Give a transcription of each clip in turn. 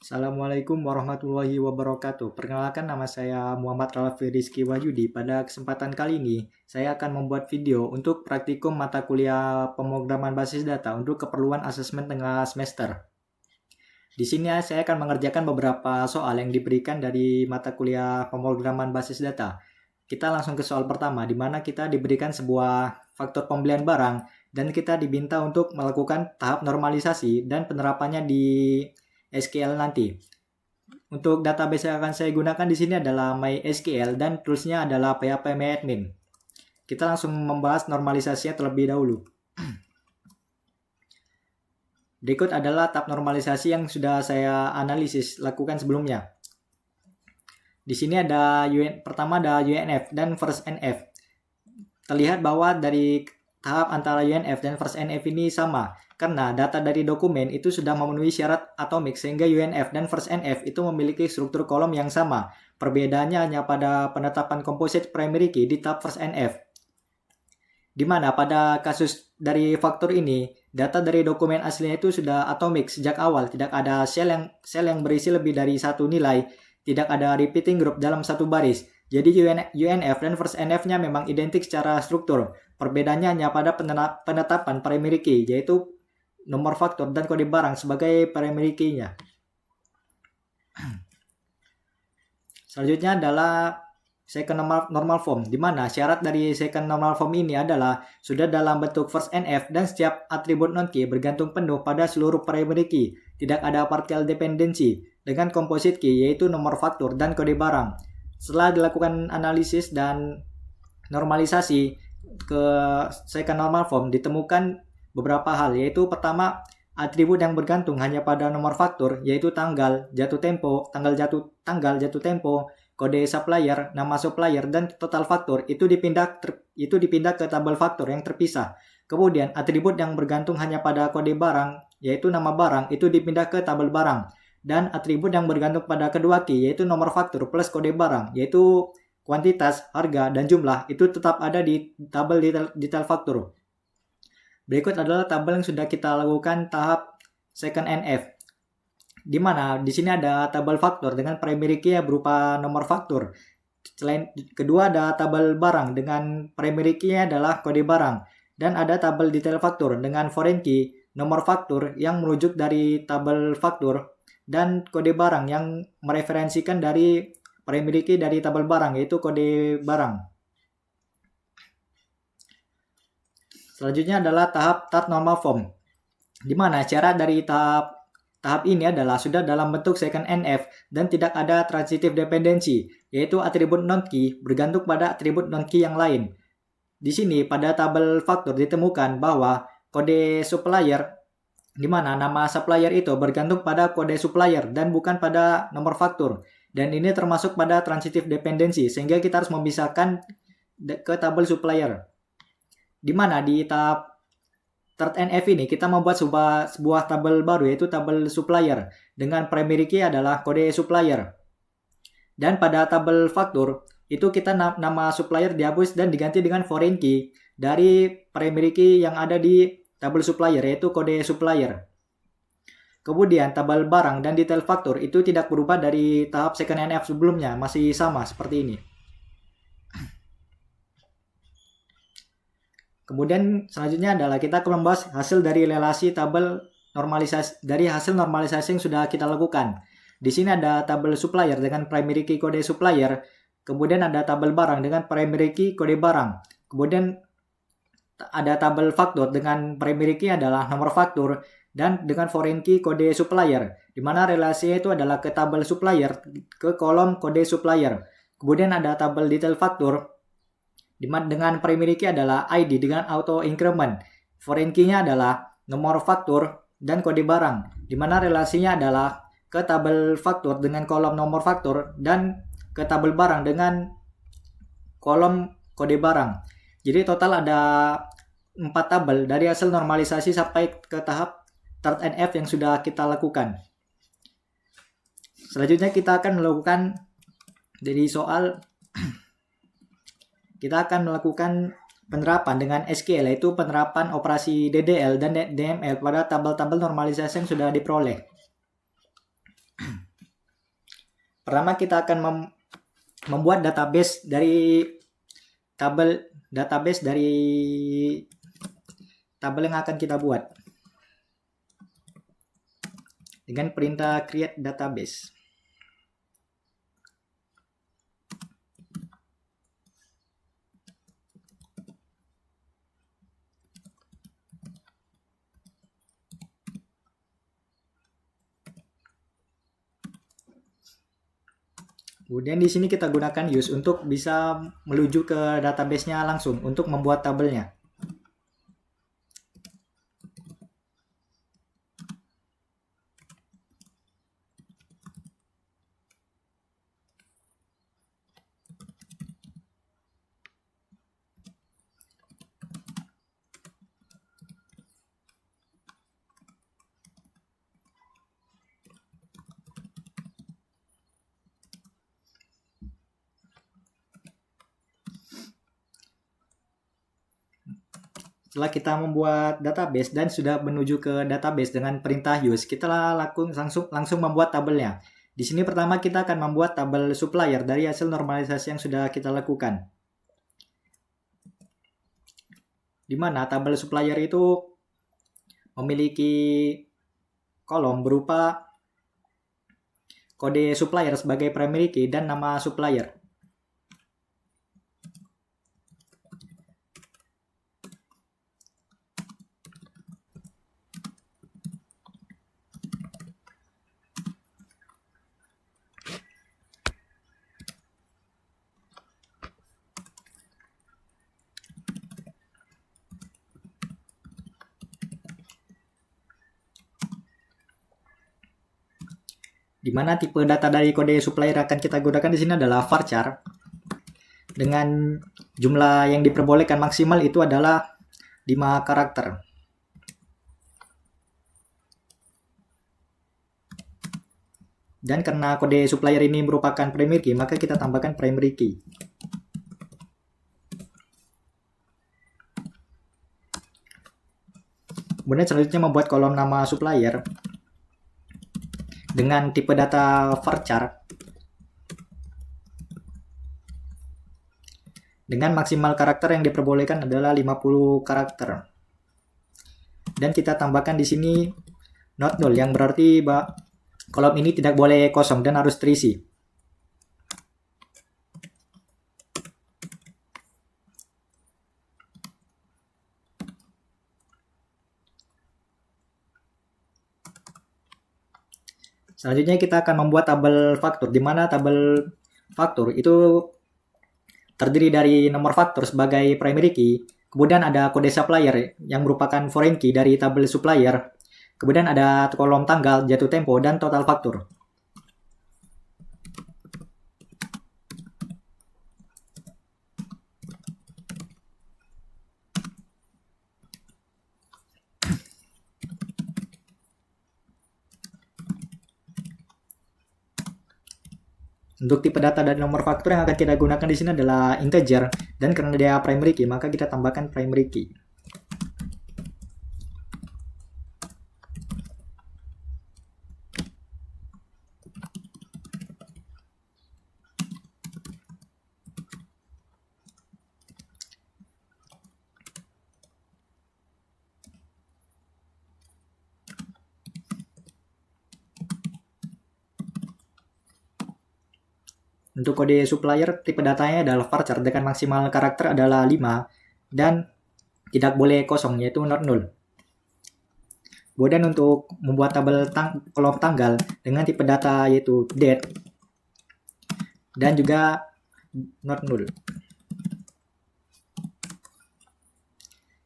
Assalamualaikum warahmatullahi wabarakatuh. Perkenalkan, nama saya Muhammad Ralfi Rizky Wahyudi. Pada kesempatan kali ini, saya akan membuat video untuk praktikum mata kuliah pemrograman basis data untuk keperluan asesmen tengah semester. Di sini saya akan mengerjakan beberapa soal yang diberikan dari mata kuliah pemrograman basis data. Kita langsung ke soal pertama, di mana kita diberikan sebuah faktor pembelian barang dan kita diminta untuk melakukan tahap normalisasi dan penerapannya di SQL nanti. Untuk database yang akan saya gunakan di sini adalah MySQL dan toolsnya adalah PHPMyAdmin. Kita langsung membahas normalisasinya terlebih dahulu. Berikut adalah tahap normalisasi yang sudah saya analisis lakukan sebelumnya. Di sini pertama ada UNF dan first NF. Terlihat bahwa dari tahap antara UNF dan first NF ini sama, karena data dari dokumen itu sudah memenuhi syarat atomik sehingga UNF dan first NF itu memiliki struktur kolom yang sama. Perbedaannya hanya pada penetapan composite primary key di tahap first NF. Di mana pada kasus dari faktor ini, data dari dokumen aslinya itu sudah atomik sejak awal, tidak ada sel yang berisi lebih dari satu nilai, tidak ada repeating group dalam satu baris. Jadi UNF dan first NF-nya memang identik secara struktur. Perbedaannya hanya pada penetapan primary key, yaitu nomor faktor dan kode barang sebagai primary key-nya. Selanjutnya adalah second normal form, di mana syarat dari second normal form ini adalah sudah dalam bentuk first NF dan setiap atribut non-key bergantung penuh pada seluruh primary key. Tidak ada partial dependency dengan composite key, yaitu nomor faktor dan kode barang. Setelah dilakukan analisis dan normalisasi ke second normal form, ditemukan beberapa hal, yaitu pertama, atribut yang bergantung hanya pada nomor faktor, yaitu tanggal, jatuh tempo, tanggal jatuh tempo, kode supplier, nama supplier, dan total faktor itu dipindah ke tabel faktor yang terpisah. Kemudian atribut yang bergantung hanya pada kode barang, yaitu nama barang, itu dipindah ke tabel barang. Dan atribut yang bergantung pada kedua key, yaitu nomor faktor plus kode barang, yaitu kuantitas, harga, dan jumlah, itu tetap ada di tabel detail faktor. Berikut adalah tabel yang sudah kita lakukan tahap second NF. Di mana di sini ada tabel faktor dengan primary key berupa nomor faktor. Kedua ada tabel barang dengan primary key adalah kode barang, dan ada tabel detail faktor dengan foreign key, nomor faktor yang merujuk dari tabel faktor, dan kode barang yang mereferensikan dari primary key dari tabel barang, yaitu kode barang. Selanjutnya adalah tahap normal form, di mana syarat dari tahap ini adalah sudah dalam bentuk second NF dan tidak ada transitive dependency, yaitu atribut non-key bergantung pada atribut non-key yang lain. Di sini pada tabel faktor ditemukan bahwa kode supplier, di mana nama supplier itu bergantung pada kode supplier dan bukan pada nomor faktor. Dan ini termasuk pada transitive dependency, sehingga kita harus memisahkan ke tabel supplier. Di mana di tahap third NF ini kita membuat sebuah tabel baru, yaitu tabel supplier dengan primary key adalah kode supplier. Dan pada tabel faktor itu kita nama supplier dihapus dan diganti dengan foreign key dari primary key yang ada di tabel supplier, yaitu kode supplier. Kemudian tabel barang dan detail faktor itu tidak berubah dari tahap second NF sebelumnya, masih sama seperti ini. Kemudian selanjutnya adalah kita akan membahas hasil dari relasi tabel normalisasi dari hasil normalisasi yang sudah kita lakukan. Di sini ada tabel supplier dengan primary key kode supplier, kemudian ada tabel barang dengan primary key kode barang. Kemudian ada tabel faktor dengan primary key adalah nomor faktor dan dengan foreign key kode supplier, di mana relasinya itu adalah ke tabel supplier ke kolom kode supplier. Kemudian ada tabel detail faktor dengan primary key adalah ID dengan auto increment. Foreign key-nya adalah nomor faktor dan kode barang, di mana relasinya adalah ke tabel faktor dengan kolom nomor faktor dan ke tabel barang dengan kolom kode barang. Jadi total ada 4 tabel dari hasil normalisasi sampai ke tahap third NF yang sudah kita lakukan. Selanjutnya kita akan melakukan dari soal kita akan melakukan penerapan dengan SQL, yaitu penerapan operasi DDL dan DML pada tabel-tabel normalisasi yang sudah diperoleh. Pertama kita akan membuat database dari tabel yang akan kita buat dengan perintah create database. Kemudian di sini kita gunakan use untuk bisa menuju ke database-nya langsung untuk membuat tabelnya. Setelah kita membuat database dan sudah menuju ke database dengan perintah use, kita langsung membuat tabelnya. Di sini pertama kita akan membuat tabel supplier dari hasil normalisasi yang sudah kita lakukan. Di mana tabel supplier itu memiliki kolom berupa kode supplier sebagai primary key dan nama supplier. Di mana tipe data dari kode supplier akan kita gunakan di sini adalah varchar dengan jumlah yang diperbolehkan maksimal itu adalah 5 karakter. Dan karena kode supplier ini merupakan primary key, maka kita tambahkan primary key. Kemudian selanjutnya membuat kolom nama supplier dengan tipe data varchar dengan maksimal karakter yang diperbolehkan adalah 50 karakter. Dan kita tambahkan di sini not null yang berarti kolom ini tidak boleh kosong dan harus terisi. Selanjutnya kita akan membuat tabel faktur, di mana tabel faktur itu terdiri dari nomor faktur sebagai primary key, kemudian ada kode supplier yang merupakan foreign key dari tabel supplier, kemudian ada kolom tanggal, jatuh tempo, dan total faktur. Untuk tipe data dan nomor faktur yang akan kita gunakan di sini adalah integer, dan karena dia primary key, maka kita tambahkan primary key. Untuk kode supplier, tipe datanya adalah varchar dengan maksimal karakter adalah 5 dan tidak boleh kosong, yaitu not null. Kemudian untuk membuat tabel kolom tanggal dengan tipe data yaitu date dan juga not null.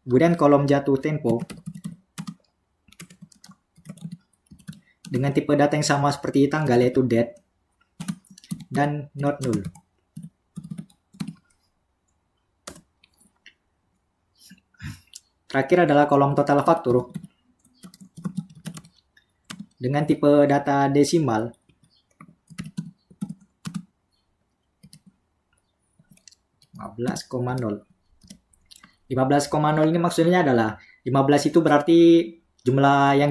Kemudian kolom jatuh tempo dengan tipe data yang sama seperti tanggal yaitu date dan not null. Terakhir adalah kolom total faktur dengan tipe data desimal (15,0). 15,0 ini maksudnya adalah 15 itu berarti jumlah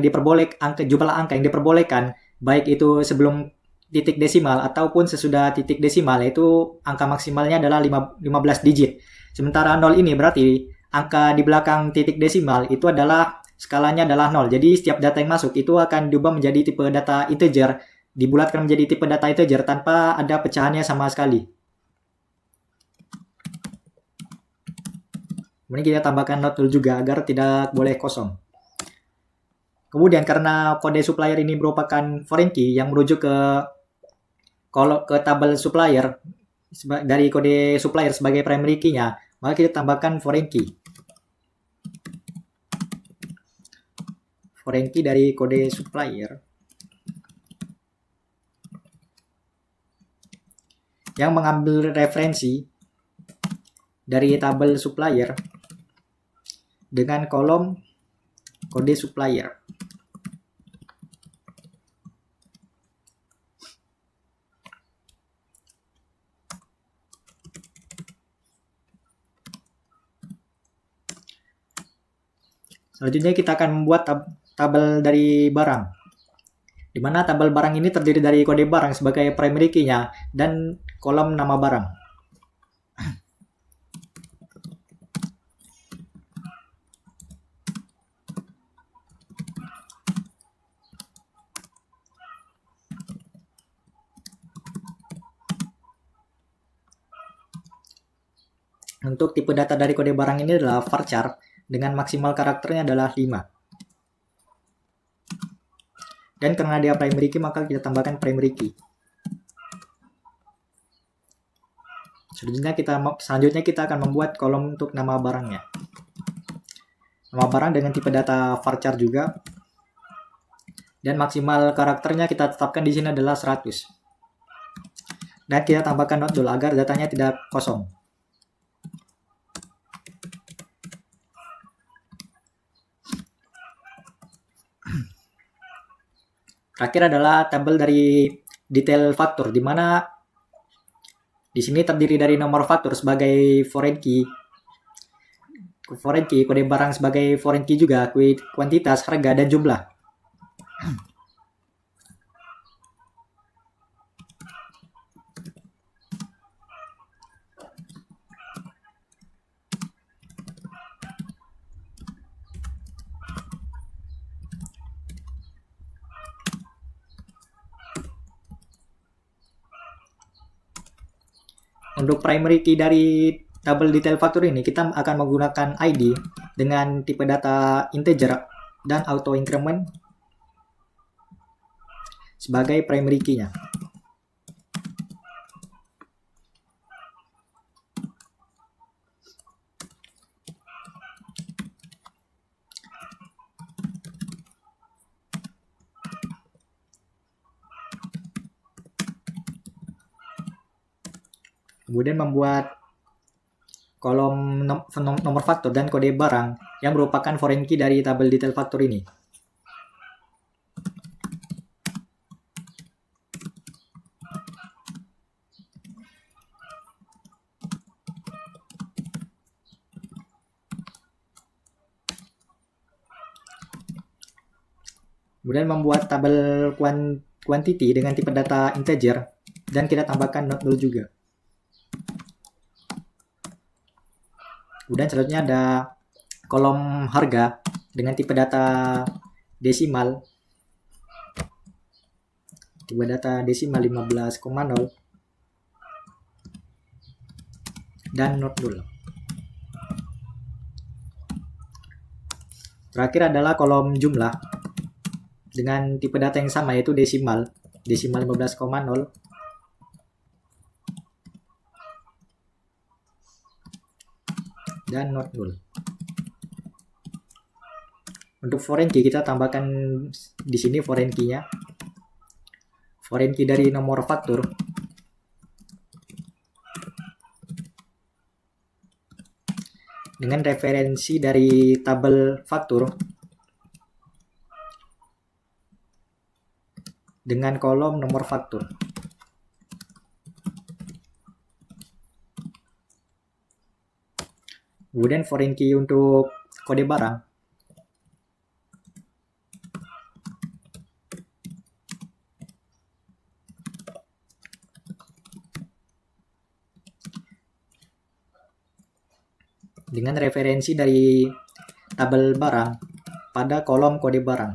angka yang diperbolehkan, baik itu sebelum titik desimal ataupun sesudah titik desimal, yaitu angka maksimalnya adalah 15 digit. Sementara 0 ini berarti angka di belakang titik desimal itu adalah skalanya adalah 0. Jadi setiap data yang masuk itu akan diubah menjadi tipe data integer, dibulatkan menjadi tipe data integer tanpa ada pecahannya sama sekali. Kemudian kita tambahkan not null juga agar tidak boleh kosong. Kemudian karena kode supplier ini merupakan foreign key yang merujuk ke tabel supplier dari kode supplier sebagai primary key-nya, maka kita tambahkan foreign key. Foreign key dari kode supplier yang mengambil referensi dari tabel supplier dengan kolom kode supplier. Selanjutnya kita akan membuat tabel dari barang, di mana tabel barang ini terdiri dari kode barang sebagai primary key-nya dan kolom nama barang. Untuk tipe data dari kode barang ini adalah varchar dengan maksimal karakternya adalah 5. Dan karena dia primary key, maka kita tambahkan primary key. Selanjutnya kita akan membuat kolom untuk nama barangnya. Nama barang dengan tipe data varchar juga. Dan maksimal karakternya kita tetapkan di sini adalah 100. Dan kita tambahkan not null agar datanya tidak kosong. Terakhir adalah tabel dari detail faktur, di mana di sini terdiri dari nomor faktur sebagai foreign key, kode barang sebagai foreign key juga, kuantitas, harga, dan jumlah. Untuk primary key dari tabel detail faktur ini, kita akan menggunakan ID dengan tipe data integer dan auto increment sebagai primary key-nya. Kemudian membuat kolom nomor faktur dan kode barang yang merupakan foreign key dari tabel detail faktur ini. Kemudian membuat tabel quantity dengan tipe data integer dan kita tambahkan not null juga. Kemudian selanjutnya ada kolom harga dengan tipe data desimal. Tipe data desimal 15,0 dan not null. Terakhir adalah kolom jumlah dengan tipe data yang sama, yaitu desimal 15,0 dan not null. Untuk foreign key kita tambahkan di sini foreign key-nya. Foreign key dari nomor faktur dengan referensi dari tabel faktur dengan kolom nomor faktur. Kemudian foreign key untuk kode barang dengan referensi dari tabel barang pada kolom kode barang.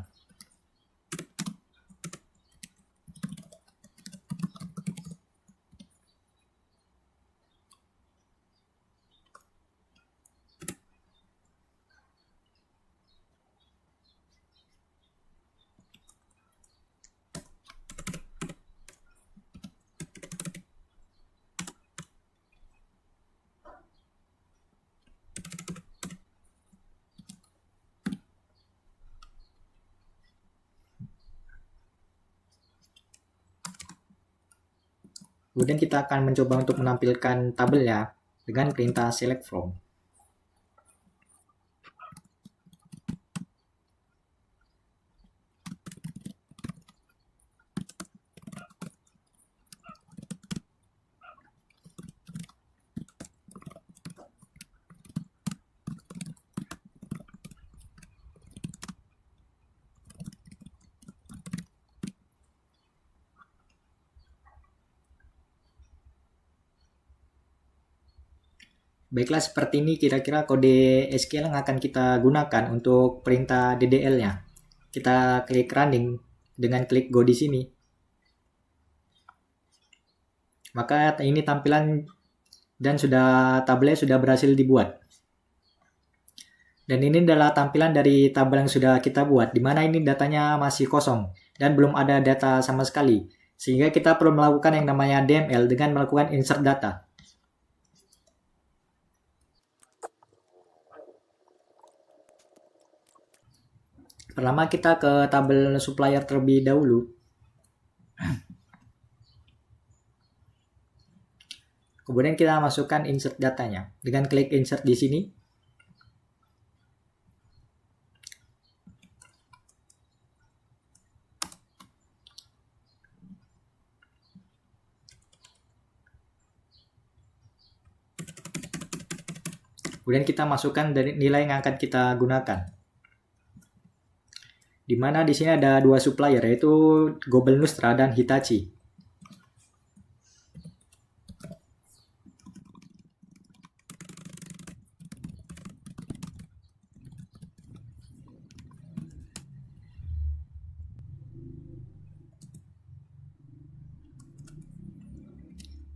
Kemudian kita akan mencoba untuk menampilkan tabelnya dengan perintah select from. Baiklah, seperti ini kira-kira kode SQL yang akan kita gunakan untuk perintah DDL-nya. Kita klik running dengan klik go di sini. Maka ini tampilan dan tabelnya sudah berhasil dibuat. Dan ini adalah tampilan dari tabel yang sudah kita buat, di mana ini datanya masih kosong dan belum ada data sama sekali. Sehingga kita perlu melakukan yang namanya DML dengan melakukan insert data. Pertama kita ke tabel supplier terlebih dahulu. Kemudian kita masukkan insert datanya dengan klik insert di sini. Kemudian kita masukkan dari nilai yang akan kita gunakan. Di mana di sini ada dua supplier, yaitu Gobel Nusra dan Hitachi.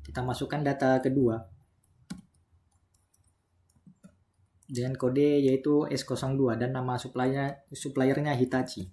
Kita masukkan data kedua dengan kode yaitu S02 dan nama suppliernya Hitachi.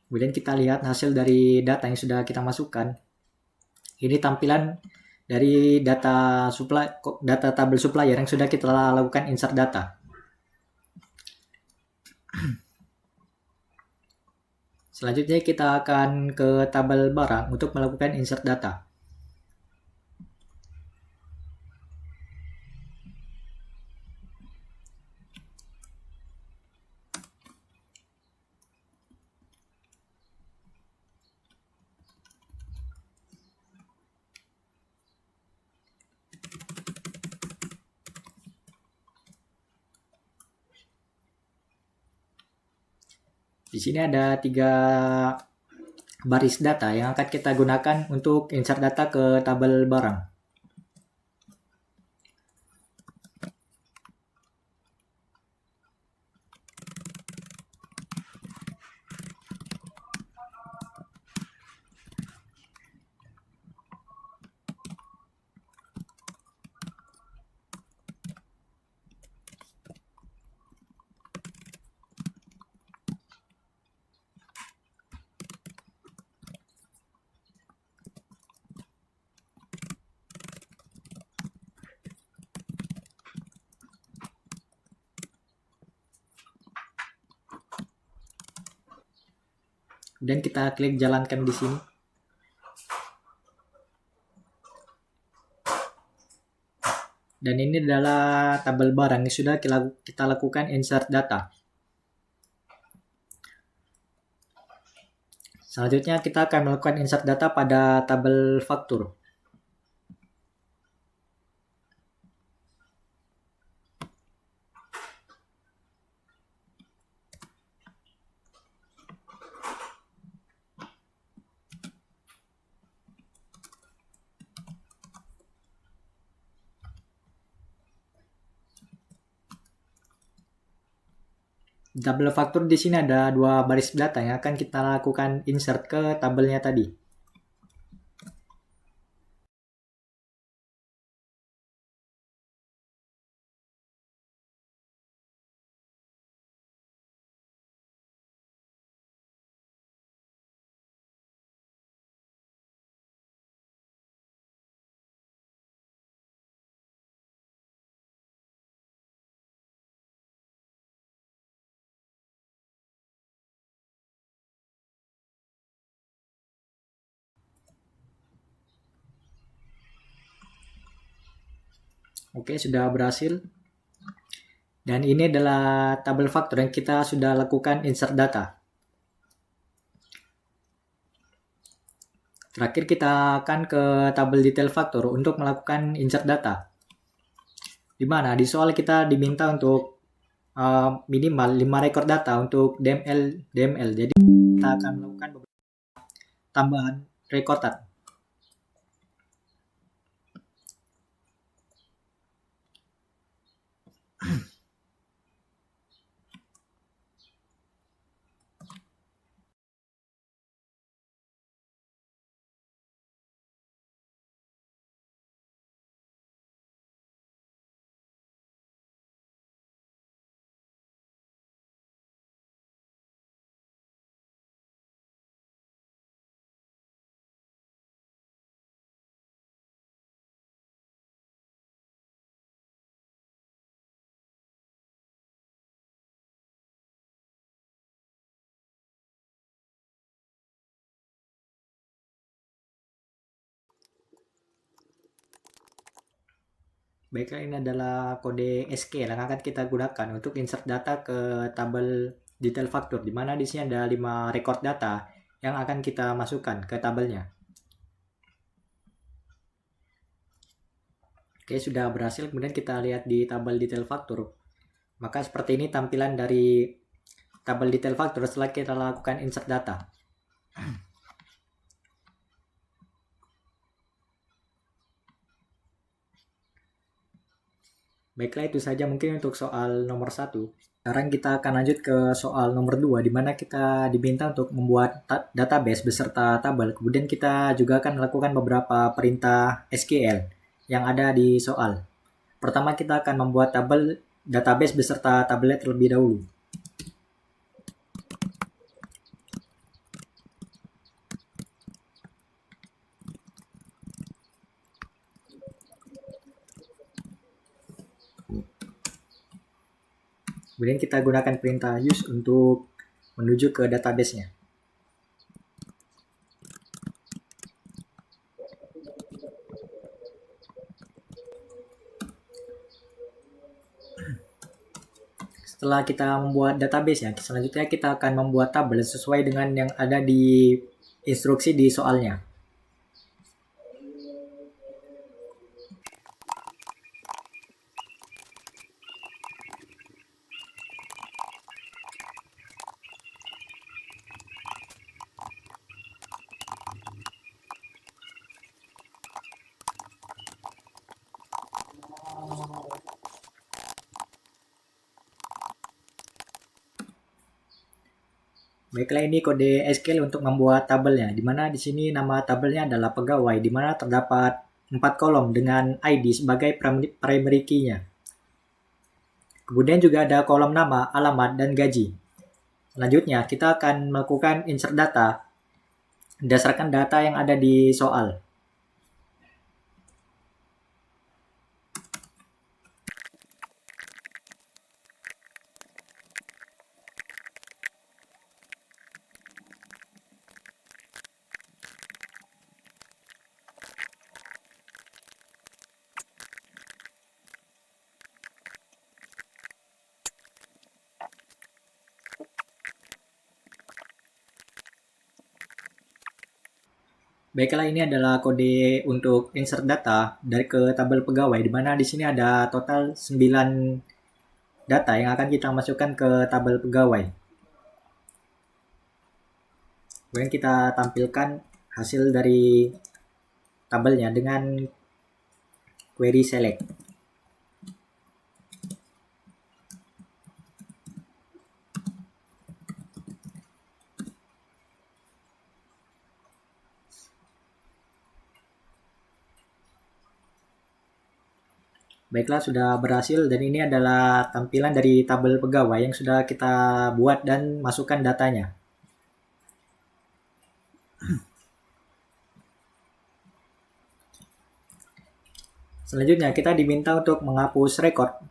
Kemudian kita lihat hasil dari data yang sudah kita masukkan. Ini tampilan dari data tabel supplier yang sudah kita lakukan insert data. Selanjutnya kita akan ke tabel barang untuk melakukan insert data. Di sini ada 3 baris data yang akan kita gunakan untuk insert data ke tabel barang. Dan kita klik jalankan di sini. Dan ini adalah tabel barang yang sudah kita lakukan insert data. Selanjutnya kita akan melakukan insert data pada tabel faktur. Tabel faktur di sini ada dua baris data yang akan kita lakukan insert ke tabelnya tadi. Oke, sudah berhasil. Dan ini adalah tabel faktur yang kita sudah lakukan insert data. Terakhir kita akan ke tabel detail faktur untuk melakukan insert data. Di mana di soal kita diminta untuk minimal 5 rekor data untuk DML. Jadi kita akan melakukan beberapa tambahan rekordan. Baiklah, ini adalah kode SQL yang akan kita gunakan untuk insert data ke tabel detail faktur, di mana di sini ada 5 record data yang akan kita masukkan ke tabelnya. Oke, sudah berhasil. Kemudian kita lihat di tabel detail faktur. Maka seperti ini tampilan dari tabel detail faktur setelah kita lakukan insert data. Baiklah, itu saja mungkin untuk soal nomor 1. Sekarang kita akan lanjut ke soal nomor 2, di mana kita diminta untuk membuat database beserta tabel. Kemudian kita juga akan melakukan beberapa perintah SQL yang ada di soal. Pertama, kita akan membuat tabel database beserta tabelnya terlebih dahulu. Kemudian kita gunakan perintah use untuk menuju ke database-nya. Setelah kita membuat database-nya, selanjutnya kita akan membuat tabel sesuai dengan yang ada di instruksi di soalnya. Baiklah, ini kode SQL untuk membuat tabelnya, di mana di sini nama tabelnya adalah pegawai, di mana terdapat 4 kolom dengan ID sebagai primary key-nya. Kemudian juga ada kolom nama, alamat, dan gaji. Selanjutnya, kita akan melakukan insert data berdasarkan data yang ada di soal. Baiklah, ini adalah kode untuk insert data dari ke tabel pegawai, di mana di sini ada total 9 data yang akan kita masukkan ke tabel pegawai. Kemudian kita tampilkan hasil dari tabelnya dengan query select. Baiklah, sudah berhasil dan ini adalah tampilan dari tabel pegawai yang sudah kita buat dan masukkan datanya. Selanjutnya kita diminta untuk menghapus record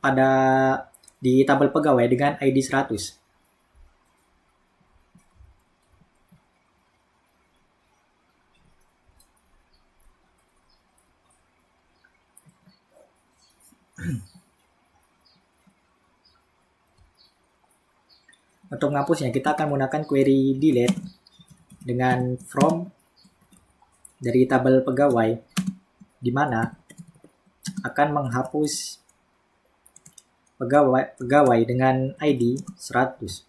di tabel pegawai dengan ID 100. Untuk menghapusnya kita akan menggunakan query delete dengan from dari tabel pegawai, di mana akan menghapus pegawai dengan ID 100.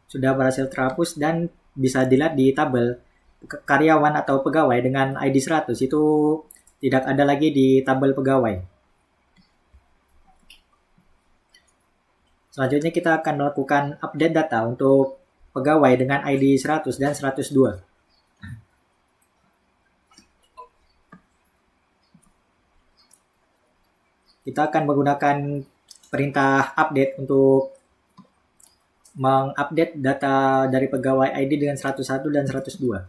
Sudah berhasil terhapus dan bisa dilihat di tabel karyawan atau pegawai dengan ID 100 itu tidak ada lagi di tabel pegawai. Selanjutnya kita akan melakukan update data untuk pegawai dengan ID 100 dan 102. Kita akan menggunakan perintah update untuk mengupdate data dari pegawai ID dengan 101 dan 102.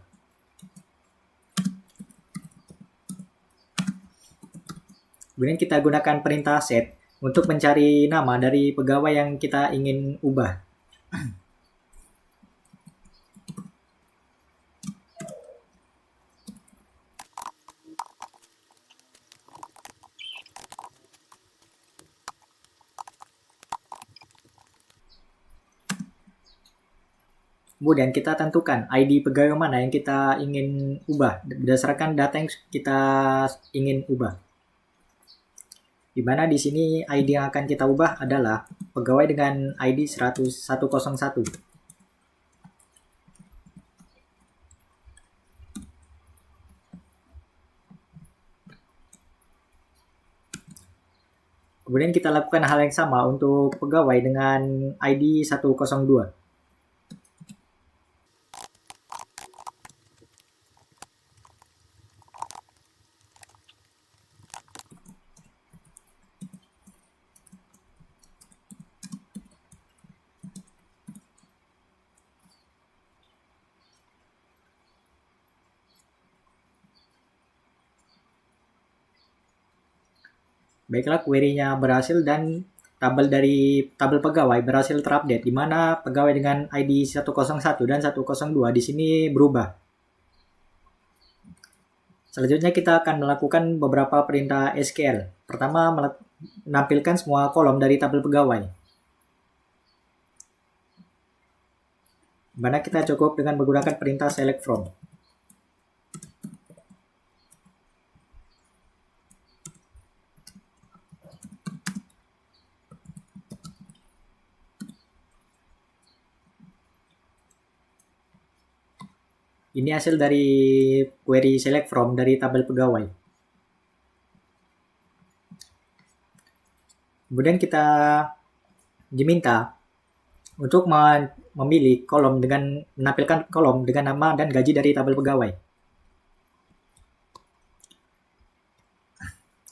Kemudian kita gunakan perintah set untuk mencari nama dari pegawai yang kita ingin ubah. Kemudian kita tentukan ID pegawai mana yang kita ingin ubah berdasarkan data yang kita ingin ubah. Di mana di sini ID yang akan kita ubah adalah pegawai dengan ID 101. Kemudian kita lakukan hal yang sama untuk pegawai dengan ID 102. Baiklah, query-nya berhasil dan tabel pegawai berhasil terupdate, di mana pegawai dengan ID 101 dan 102 di sini berubah. Selanjutnya kita akan melakukan beberapa perintah SQL. Pertama, menampilkan semua kolom dari tabel pegawai. Di mana kita cukup dengan menggunakan perintah select from. Ini hasil dari query select from dari tabel pegawai. Kemudian kita diminta untuk memilih menampilkan kolom dengan nama dan gaji dari tabel pegawai.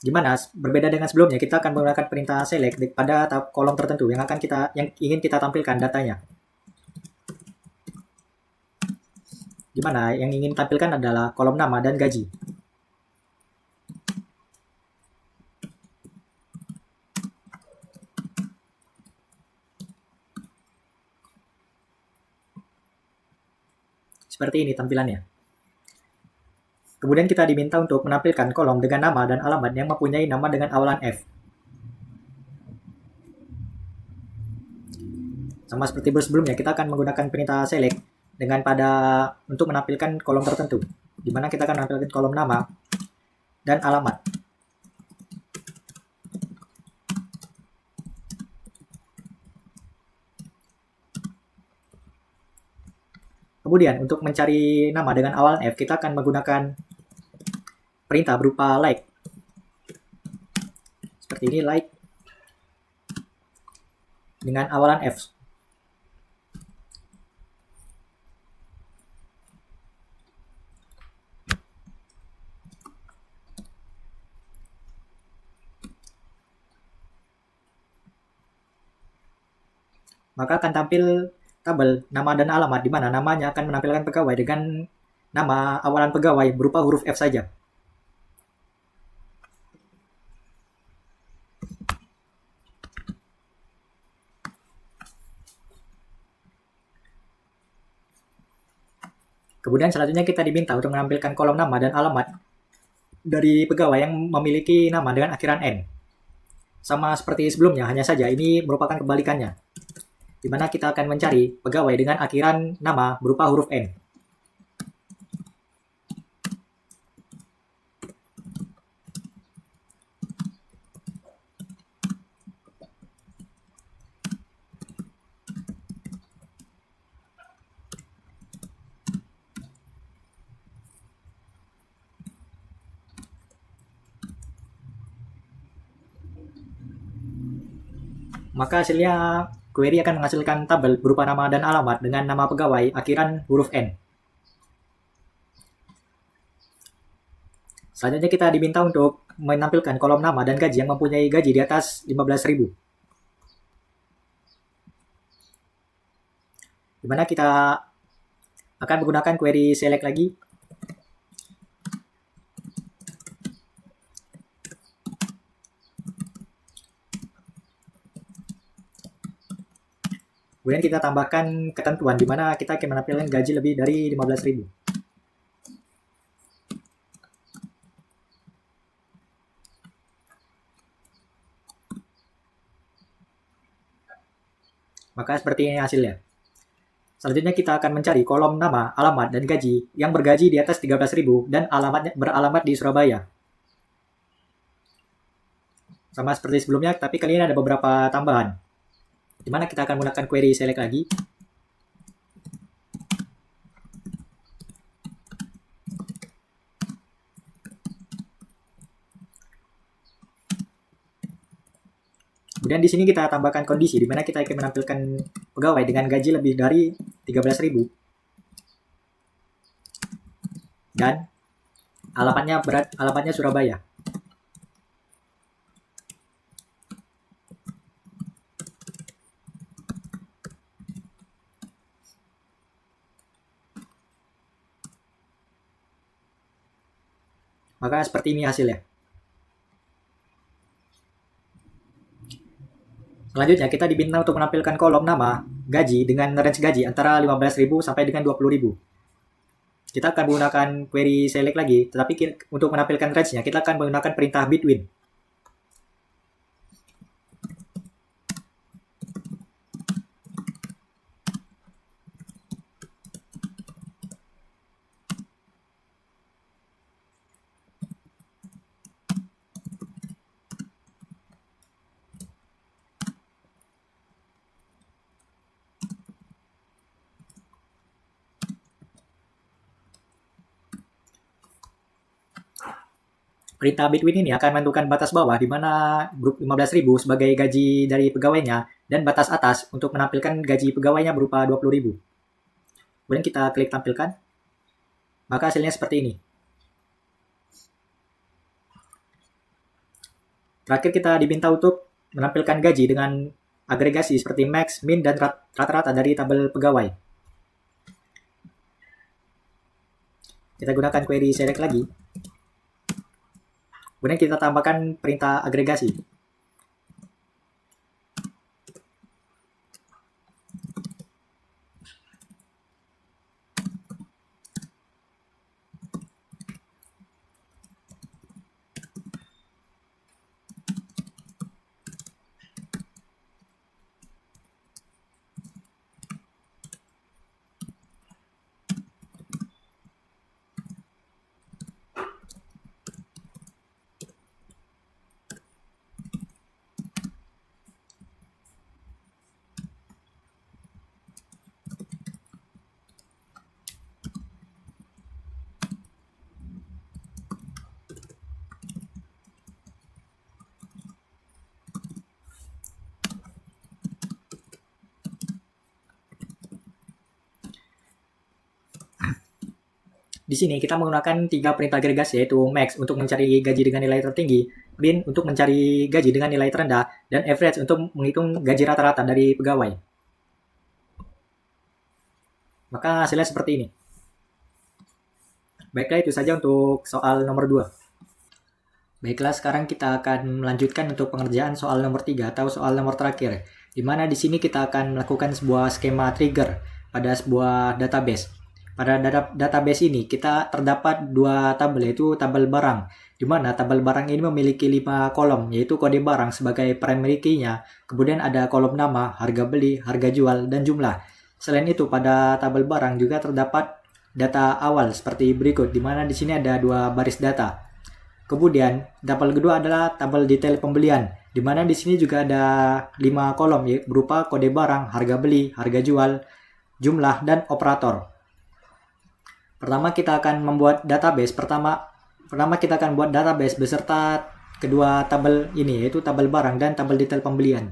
Gimana? Berbeda dengan sebelumnya, kita akan menggunakan perintah select pada kolom tertentu yang ingin kita tampilkan datanya. Gimana? Yang ingin tampilkan adalah kolom nama dan gaji. Seperti ini tampilannya. Kemudian kita diminta untuk menampilkan kolom dengan nama dan alamat yang mempunyai nama dengan awalan F. Sama seperti sebelumnya, kita akan menggunakan perintah select dengan untuk menampilkan kolom tertentu, di mana kita akan menampilkan kolom nama dan alamat. Kemudian untuk mencari nama dengan awalan F, kita akan menggunakan perintah berupa like. Seperti ini, like dengan awalan F. Maka akan tampil tabel nama dan alamat, di mana namanya akan menampilkan pegawai dengan nama awalan pegawai berupa huruf F saja. Kemudian selanjutnya kita diminta untuk menampilkan kolom nama dan alamat dari pegawai yang memiliki nama dengan akhiran N. Sama seperti sebelumnya, hanya saja ini merupakan kebalikannya, di mana kita akan mencari pegawai dengan akhiran nama berupa huruf N. Maka hasilnya query akan menghasilkan tabel berupa nama dan alamat dengan nama pegawai akhiran huruf N. Selanjutnya kita diminta untuk menampilkan kolom nama dan gaji yang mempunyai gaji di atas 15.000. Di mana kita akan menggunakan query select lagi. Kemudian kita tambahkan ketentuan di mana kita akan menampilkan gaji lebih dari 15.000. Maka seperti ini hasilnya. Selanjutnya kita akan mencari kolom nama, alamat, dan gaji yang bergaji di atas 13.000 dan beralamat di Surabaya. Sama seperti sebelumnya, tapi kali ini ada beberapa tambahan, di mana kita akan menggunakan query select lagi. Kemudian di sini kita tambahkan kondisi, di mana kita akan menampilkan pegawai dengan gaji lebih dari 13.000 dan alamatnya Surabaya. Maka seperti ini hasilnya. Selanjutnya kita diminta untuk menampilkan kolom nama, gaji dengan range gaji antara 15.000 sampai dengan 20.000. Kita akan menggunakan query select lagi, tetapi untuk menampilkan range-nya kita akan menggunakan perintah between. Perintah between ini akan menentukan batas bawah di mana grup 15.000 sebagai gaji dari pegawainya dan batas atas untuk menampilkan gaji pegawainya berupa 20.000. Kemudian kita klik tampilkan. Maka hasilnya seperti ini. Terakhir kita diminta untuk menampilkan gaji dengan agregasi seperti max, min, dan rata-rata dari tabel pegawai. Kita gunakan query select lagi. Kemudian kita tambahkan perintah agregasi. Di sini kita menggunakan 3 perintah agregasi, yaitu max untuk mencari gaji dengan nilai tertinggi, min untuk mencari gaji dengan nilai terendah, dan average untuk menghitung gaji rata-rata dari pegawai. Maka hasilnya seperti ini. Baiklah, itu saja untuk soal nomor 2. Baiklah, sekarang kita akan melanjutkan untuk pengerjaan soal nomor 3 atau soal nomor terakhir, di mana di sini kita akan melakukan sebuah skema trigger pada sebuah database. Pada database ini kita terdapat 2 tabel, yaitu tabel barang, di mana tabel barang ini memiliki 5 kolom, yaitu kode barang sebagai primary key-nya, kemudian ada kolom nama, harga beli, harga jual, dan jumlah. Selain itu, pada tabel barang juga terdapat data awal seperti berikut, di mana di sini ada 2 baris data. Kemudian, tabel kedua adalah tabel detail pembelian, di mana di sini juga ada 5 kolom berupa kode barang, harga beli, harga jual, jumlah, dan operator. Pertama kita akan membuat database. Pertama kita akan buat database beserta kedua tabel ini, yaitu tabel barang dan tabel detail pembelian.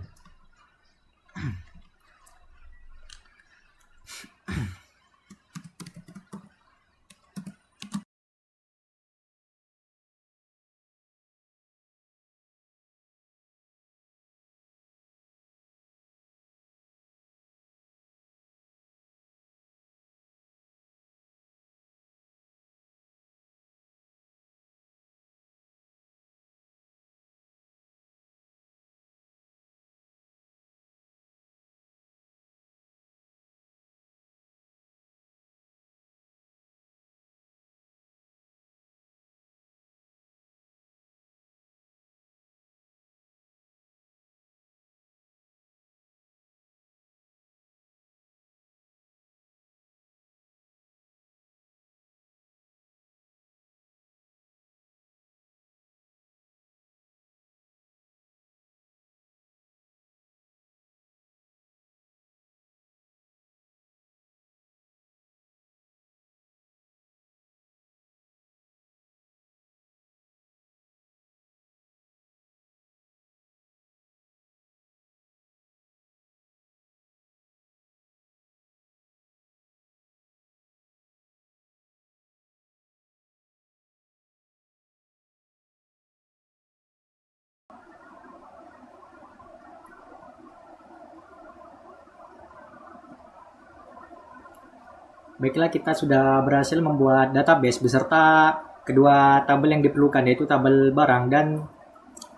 Baiklah, kita sudah berhasil membuat database beserta kedua tabel yang diperlukan, yaitu tabel barang dan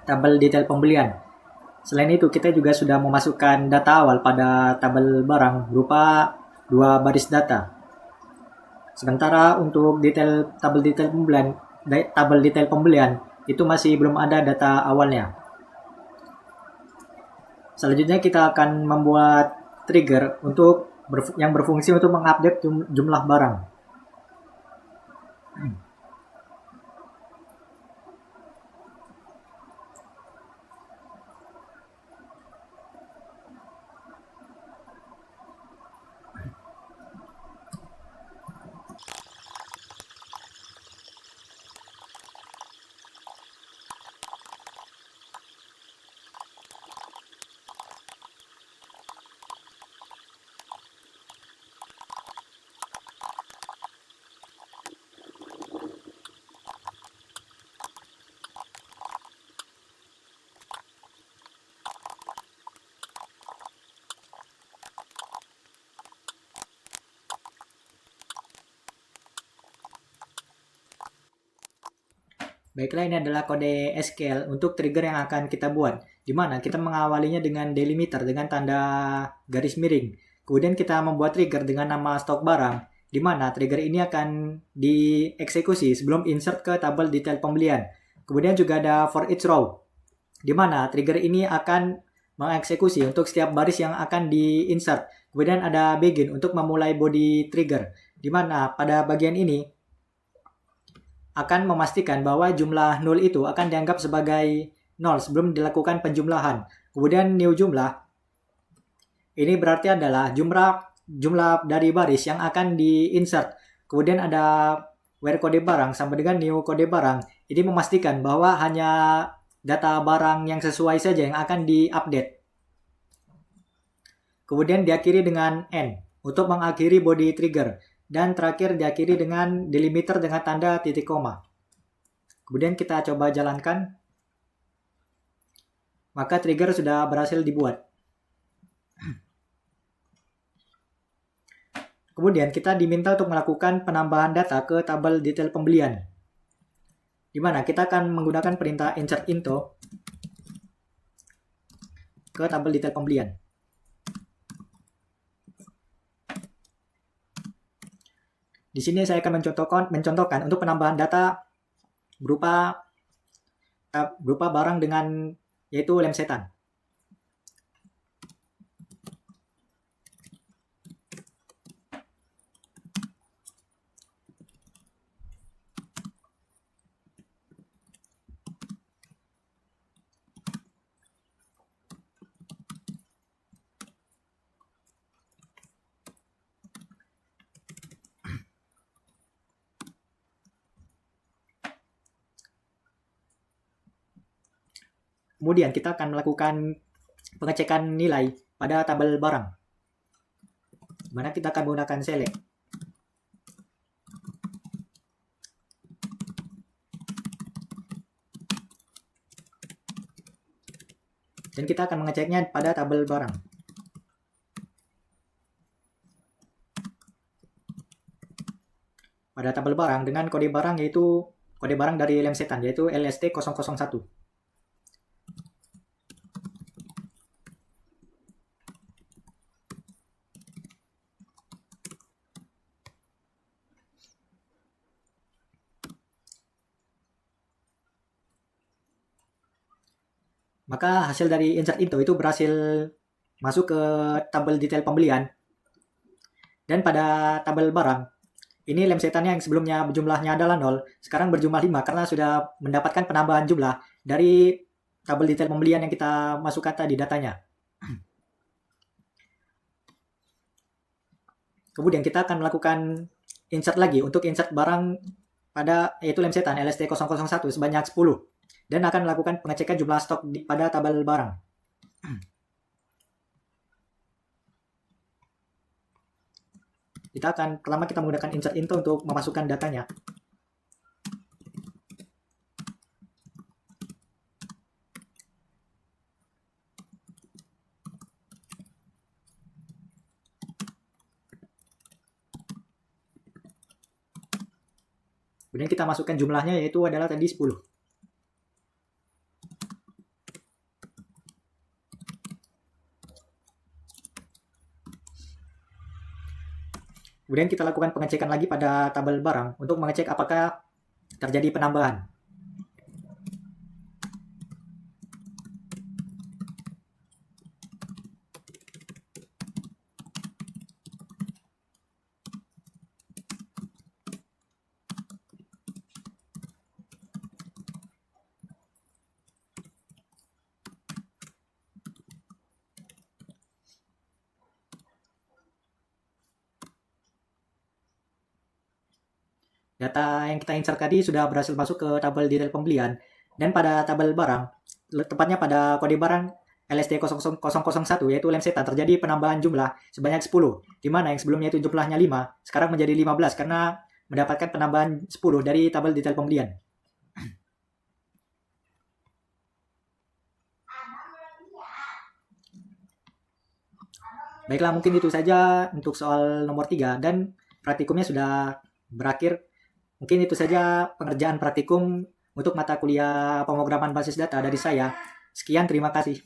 tabel detail pembelian. Selain itu, kita juga sudah memasukkan data awal pada tabel barang berupa 2 baris data. Sementara untuk tabel detail pembelian itu masih belum ada data awalnya. Selanjutnya kita akan membuat trigger yang berfungsi untuk mengupdate jumlah barang. Baiklah, ini adalah kode SQL untuk trigger yang akan kita buat, di mana kita mengawalinya dengan delimiter dengan tanda garis miring. Kemudian kita membuat trigger dengan nama stok barang, di mana trigger ini akan dieksekusi sebelum insert ke tabel detail pembelian. Kemudian juga ada for each row, di mana trigger ini akan mengeksekusi untuk setiap baris yang akan di-insert. Kemudian ada begin untuk memulai body trigger, di mana pada bagian ini akan memastikan bahwa jumlah 0 itu akan dianggap sebagai 0 sebelum dilakukan penjumlahan. Kemudian new jumlah, ini berarti adalah jumlah dari baris yang akan di-insert. Kemudian ada where kode barang sama dengan new kode barang. Ini memastikan bahwa hanya data barang yang sesuai saja yang akan di-update. Kemudian diakhiri dengan end untuk mengakhiri body trigger, dan terakhir diakhiri dengan delimiter dengan tanda titik koma. Kemudian kita coba jalankan, maka trigger sudah berhasil dibuat. Kemudian kita diminta untuk melakukan penambahan data ke tabel detail pembelian, di mana kita akan menggunakan perintah insert into ke tabel detail pembelian. Di sini saya akan mencontohkan untuk penambahan data berupa barang dengan yaitu lem setan. Kemudian kita akan melakukan pengecekan nilai pada tabel barang, di mana kita akan menggunakan select. Dan kita akan mengeceknya pada tabel barang. Pada tabel barang dengan kode barang yaitu kode barang dari lem setan yaitu LST001. Maka hasil dari insert itu berhasil masuk ke tabel detail pembelian. Dan pada tabel barang, ini lem setannya yang sebelumnya jumlahnya adalah 0, sekarang berjumlah 5 karena sudah mendapatkan penambahan jumlah dari tabel detail pembelian yang kita masukkan tadi datanya. Kemudian kita akan melakukan insert lagi untuk insert barang pada yaitu lem setan LST001 sebanyak 10. Dan akan melakukan pengecekan jumlah stok pada tabel barang. Pertama kita menggunakan insert into untuk memasukkan datanya. Kemudian kita masukkan jumlahnya yaitu adalah tadi 10. Kemudian kita lakukan pengecekan lagi pada tabel barang untuk mengecek apakah terjadi penambahan. Data yang kita insert tadi sudah berhasil masuk ke tabel detail pembelian. Dan pada tabel barang, tepatnya pada kode barang LST001 yaitu lem setan terjadi penambahan jumlah sebanyak 10. Di mana yang sebelumnya itu jumlahnya 5, sekarang menjadi 15 karena mendapatkan penambahan 10 dari tabel detail pembelian. Baiklah, mungkin itu saja untuk soal nomor 3 dan praktikumnya sudah berakhir. Mungkin itu saja pengerjaan praktikum untuk mata kuliah pemrograman basis data dari saya. Sekian, terima kasih.